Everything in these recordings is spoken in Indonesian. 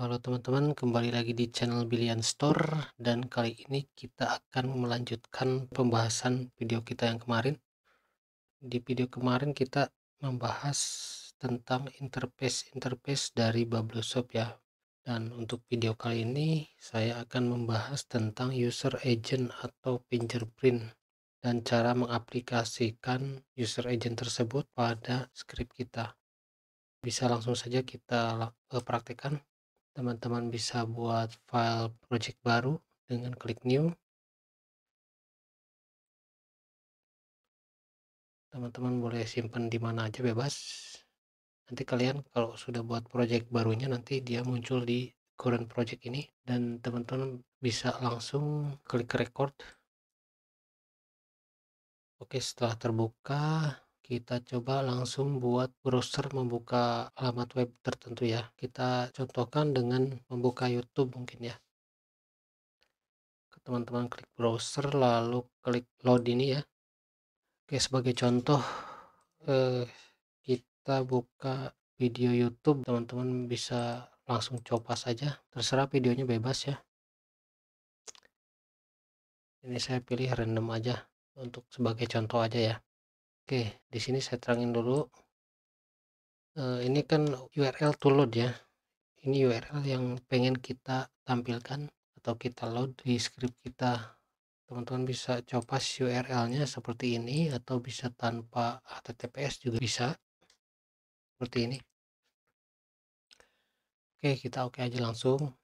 Halo teman-teman, kembali lagi di channel Billion Store dan kali ini kita akan melanjutkan pembahasan video kita yang kemarin. Di video kemarin kita membahas tentang interface dari Bubble Shop ya. Dan untuk video kali ini saya akan membahas tentang user agent atau fingerprint dan cara mengaplikasikan user agent tersebut pada script kita. Bisa langsung saja kita praktekkan. Teman-teman bisa buat file project baru dengan klik new. Teman-teman boleh simpan di mana aja bebas. Nanti kalian kalau sudah buat project barunya nanti dia muncul di current project ini dan teman-teman bisa langsung klik record. Oke, setelah terbuka kita coba langsung buat browser membuka alamat web tertentu ya. Kita contohkan dengan membuka YouTube mungkin ya. Teman-teman klik browser lalu klik load ini ya. Oke, sebagai contoh kita buka video YouTube, teman-teman bisa langsung coba saja, terserah videonya bebas ya. Ini saya pilih random aja untuk sebagai contoh aja ya. Oke, di sini saya terangin dulu. Ini kan URL to load ya. Ini URL yang pengen kita tampilkan atau kita load di script kita. Teman-teman bisa coba URL-nya seperti ini atau bisa tanpa HTTPS juga bisa seperti ini. Oke, kita oke aja langsung.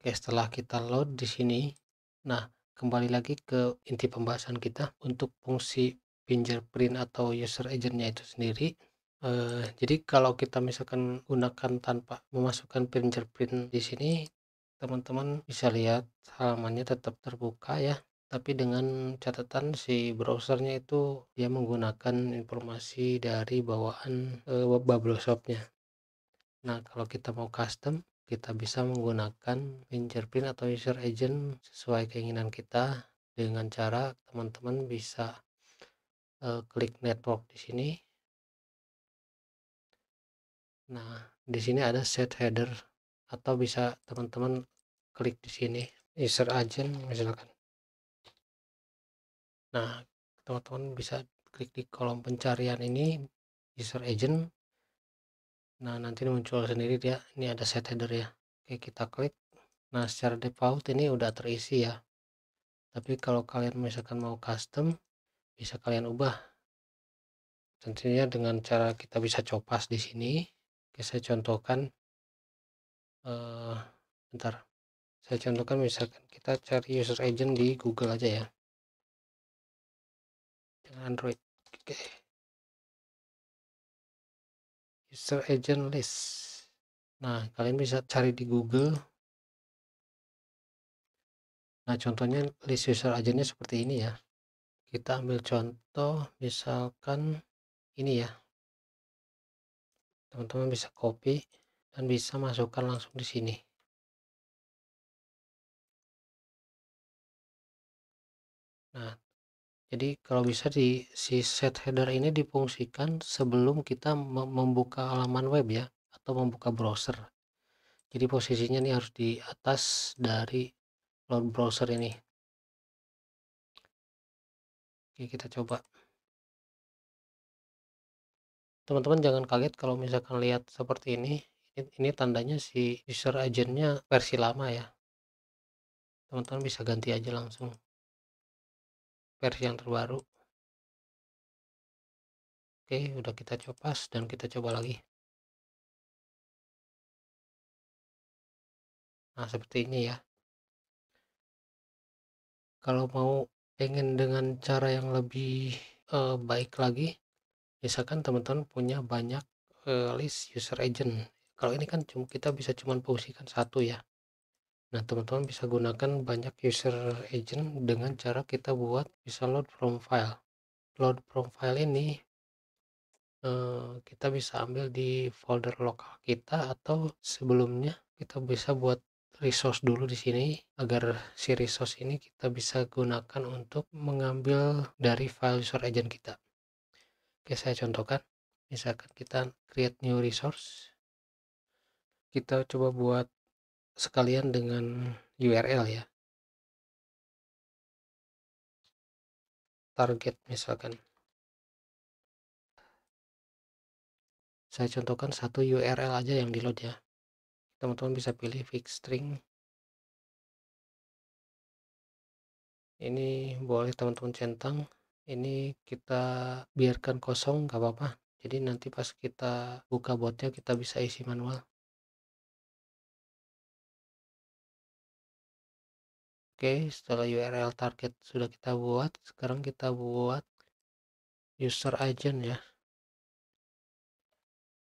Oke, setelah kita load di sini, nah kembali lagi ke inti pembahasan kita untuk fungsi fingerprint atau user agentnya itu sendiri. Jadi kalau kita misalkan gunakan tanpa memasukkan fingerprint di sini, teman-teman bisa lihat halamannya tetap terbuka ya, tapi dengan catatan si browsernya itu dia menggunakan informasi dari bawaan Bubble Shop-nya. Nah, kalau kita mau custom, kita bisa menggunakan fingerprint atau user agent sesuai keinginan kita dengan cara teman-teman bisa klik network di sini. Nah, di sini ada set header atau bisa teman-teman klik di sini user agent misalkan. Nah, teman-teman bisa klik di kolom pencarian ini user agent. Nah, nanti muncul sendiri dia. Ini ada set header ya. Oke, kita klik. Nah, secara default ini udah terisi ya. Tapi kalau kalian misalkan mau custom, bisa kalian ubah. Tentunya dengan cara kita bisa copas di sini. Oke, saya contohkan. Bentar. Saya contohkan misalkan kita cari user agent di Google aja ya. Dengan Android. Oke. User agent list. Nah, kalian bisa cari di Google. Nah, contohnya list user agentnya seperti ini ya. Kita ambil contoh misalkan ini ya. Teman-teman bisa copy dan bisa masukkan langsung di sini. Nah, jadi kalau bisa si set header ini difungsikan sebelum kita membuka halaman web ya atau membuka browser. Jadi posisinya nih harus di atas dari load browser ini. Oke, kita coba. Teman-teman jangan kaget kalau misalkan lihat seperti ini. Ini tandanya si user agentnya versi lama ya. Teman-teman bisa ganti aja langsung versi yang terbaru. Oke, udah kita copas dan kita coba lagi. Nah, seperti ini ya. Kalau mau pengen dengan cara yang lebih baik lagi, misalkan teman-teman punya banyak list user agent. Kalau ini kan kita bisa cuma fungsikan satu ya. Nah, teman-teman bisa gunakan banyak user agent dengan cara kita buat bisa load from file. Load from file ini kita bisa ambil di folder lokal kita atau sebelumnya kita bisa buat resource dulu di sini, agar si resource ini kita bisa gunakan untuk mengambil dari file user agent kita. Oke, saya contohkan. Misalkan kita create new resource, kita coba buat sekalian dengan URL ya, target misalkan. Saya contohkan satu URL aja yang di load ya. Teman-teman bisa pilih fix string. Ini boleh teman-teman centang. Ini kita biarkan kosong, nggak apa-apa. Jadi nanti pas kita buka botnya kita bisa isi manual. Oke, setelah URL target sudah kita buat, sekarang kita buat user agent ya.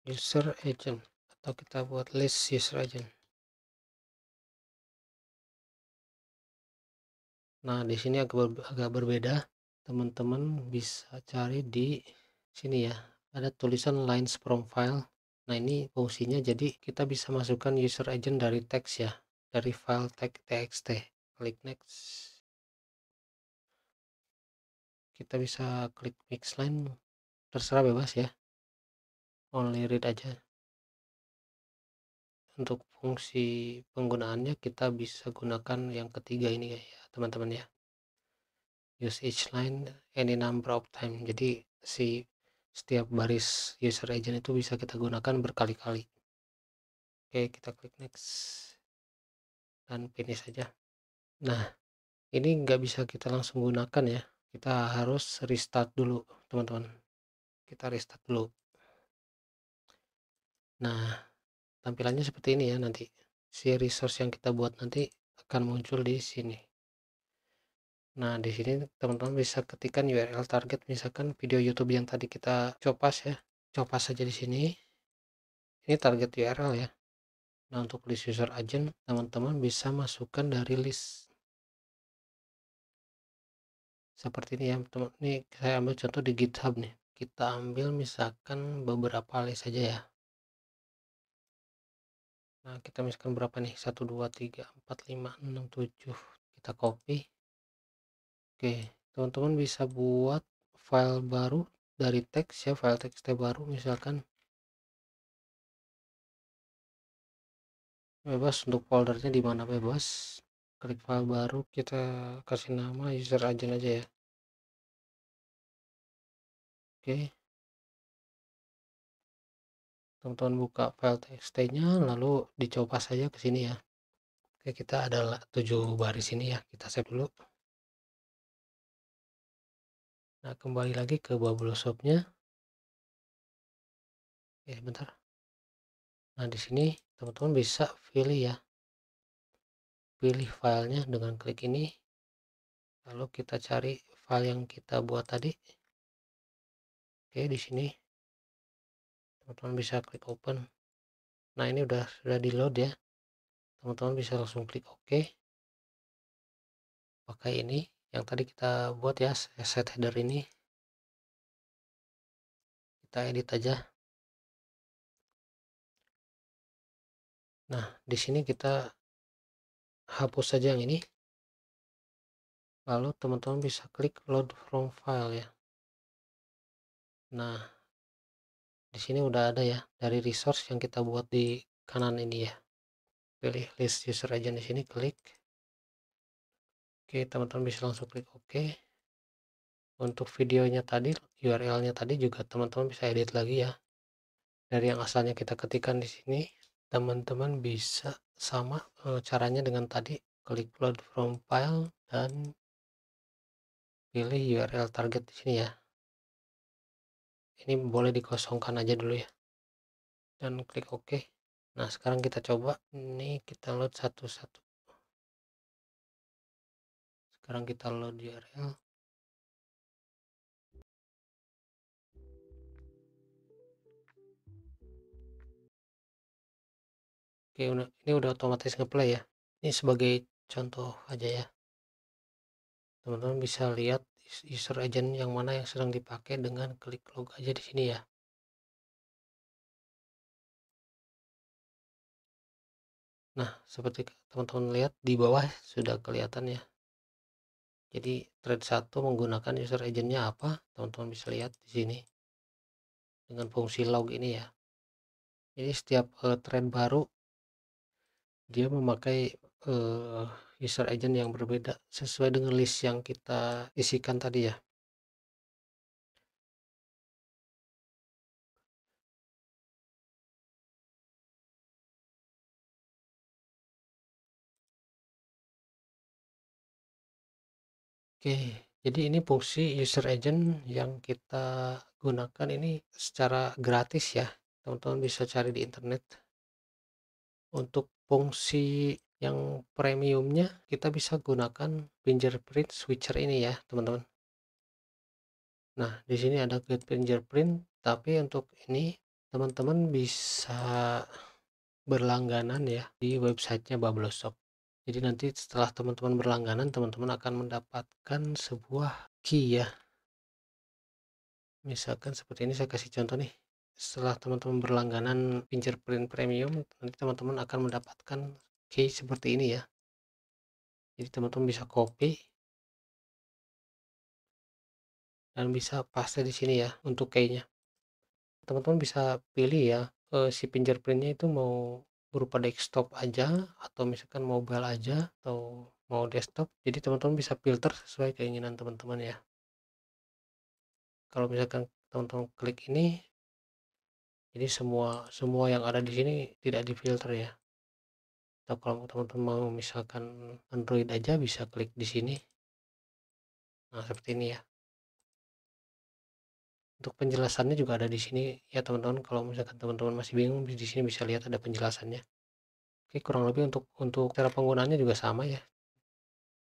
User agent atau kita buat list user agent. Nah, di sini agak berbeda. Teman-teman bisa cari di sini ya. Ada tulisan lines from file. Nah, ini fungsinya jadi kita bisa masukkan user agent dari teks ya, dari file txt. Klik next. Kita bisa klik mix line, terserah bebas ya. Only read aja. Untuk fungsi penggunaannya kita bisa gunakan yang ketiga ini ya, teman-teman ya. Use each line any number of time. Jadi setiap baris user agent itu bisa kita gunakan berkali-kali. Oke, kita klik next dan finish saja. Nah, ini nggak bisa kita langsung gunakan ya, kita harus restart dulu teman-teman. Kita restart dulu. Nah, tampilannya seperti ini ya. Nanti si resource yang kita buat nanti akan muncul di sini. Nah, di sini teman-teman bisa ketikkan URL target, misalkan video YouTube yang tadi kita copas ya, copas saja di sini. Ini target URL ya. Nah, untuk list user agent teman-teman bisa masukkan dari list seperti ini ya teman. Ini saya ambil contoh di GitHub nih. Kita ambil misalkan beberapa list saja ya. Nah, kita misalkan berapa nih, 1 2 3 4 5 6 7. Kita copy. Oke, teman-teman bisa buat file baru dari teks ya, file txt baru misalkan. Bebas untuk foldernya di mana, bebas. Klik file baru, kita kasih nama user agent aja ya. Oke, teman-teman buka file txt-nya lalu dicoba saja ke sini ya. Oke, kita ada 7 baris ini ya, kita save dulu. Nah, kembali lagi ke bubble shop-nya. Oke, bentar. Nah, di sini teman-teman bisa pilih ya, pilih filenya dengan klik ini, lalu kita cari file yang kita buat tadi. Oke, di sini teman-teman bisa klik open. Nah, ini sudah di load ya, teman-teman bisa langsung klik OK. Pakai ini yang tadi kita buat ya, set header ini kita edit aja. Nah, di sini kita hapus saja yang ini, lalu teman-teman bisa klik load from file ya. Nah, di sini udah ada ya dari resource yang kita buat di kanan ini ya. Pilih list user agent di sini, klik. Oke, teman-teman bisa langsung klik OK. Untuk videonya tadi, URL-nya tadi juga teman-teman bisa edit lagi ya. Dari yang asalnya kita ketikkan di sini, teman-teman bisa sama caranya dengan tadi, klik load from file dan pilih URL target di sini ya. Ini boleh dikosongkan aja dulu ya. Dan klik OK. Nah, sekarang kita coba. Ini kita load satu-satu. Sekarang kita load URL. Oke, ini udah otomatis ngeplay ya. Ini sebagai contoh aja ya. Teman-teman bisa lihat user agent yang mana yang sedang dipakai dengan klik log aja di sini ya. Nah, seperti teman-teman lihat di bawah sudah kelihatan ya. Jadi thread 1 menggunakan user agentnya apa? Teman-teman bisa lihat di sini dengan fungsi log ini ya. Jadi setiap thread baru dia memakai user agent yang berbeda sesuai dengan list yang kita isikan tadi ya. Oke, jadi ini fungsi user agent yang kita gunakan ini secara gratis ya. Teman-teman bisa cari di internet. Untuk fungsi yang premiumnya kita bisa gunakan fingerprint switcher ini ya, teman-teman. Nah, di sini ada get fingerprint, tapi untuk ini teman-teman bisa berlangganan ya di websitenya Bubble Shop. Jadi nanti setelah teman-teman berlangganan, teman-teman akan mendapatkan sebuah key ya. Misalkan seperti ini, saya kasih contoh nih. Setelah teman-teman berlangganan fingerprint premium, nanti teman-teman akan mendapatkan key seperti ini ya. Jadi teman-teman bisa copy dan bisa paste di sini ya untuk key-nya. Teman-teman bisa pilih ya si fingerprintnya itu mau berupa desktop aja atau misalkan mobile aja atau mau desktop. Jadi teman-teman bisa filter sesuai keinginan teman-teman ya. Kalau misalkan teman-teman klik ini, jadi semua yang ada di sini tidak difilter ya. Atau kalau teman-teman mau misalkan Android aja bisa klik di sini. Nah, seperti ini ya. Untuk penjelasannya juga ada di sini ya teman-teman. Kalau misalkan teman-teman masih bingung, di sini bisa lihat ada penjelasannya. Oke, kurang lebih untuk cara penggunaannya juga sama ya.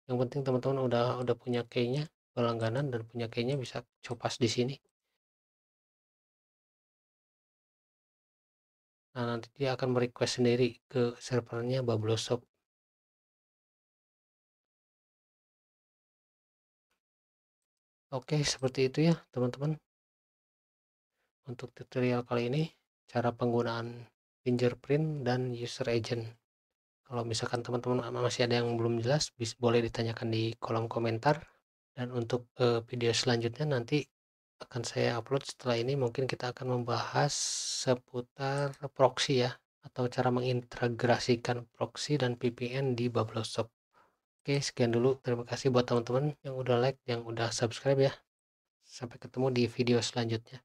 Yang penting teman-teman udah punya key-nya, berlangganan dan punya key-nya bisa copas di sini. Nah, nanti dia akan merequest sendiri ke servernya Bubble Shop. Oke, seperti itu ya teman-teman. Untuk tutorial kali ini, cara penggunaan fingerprint dan user agent. Kalau misalkan teman-teman masih ada yang belum jelas, boleh ditanyakan di kolom komentar. Dan untuk video selanjutnya nanti akan saya upload setelah ini. Mungkin kita akan membahas seputar proxy ya, atau cara mengintegrasikan proxy dan VPN di Bubble Shop. Oke, sekian dulu. Terima kasih buat teman-teman yang udah like, yang udah subscribe ya. Sampai ketemu di video selanjutnya.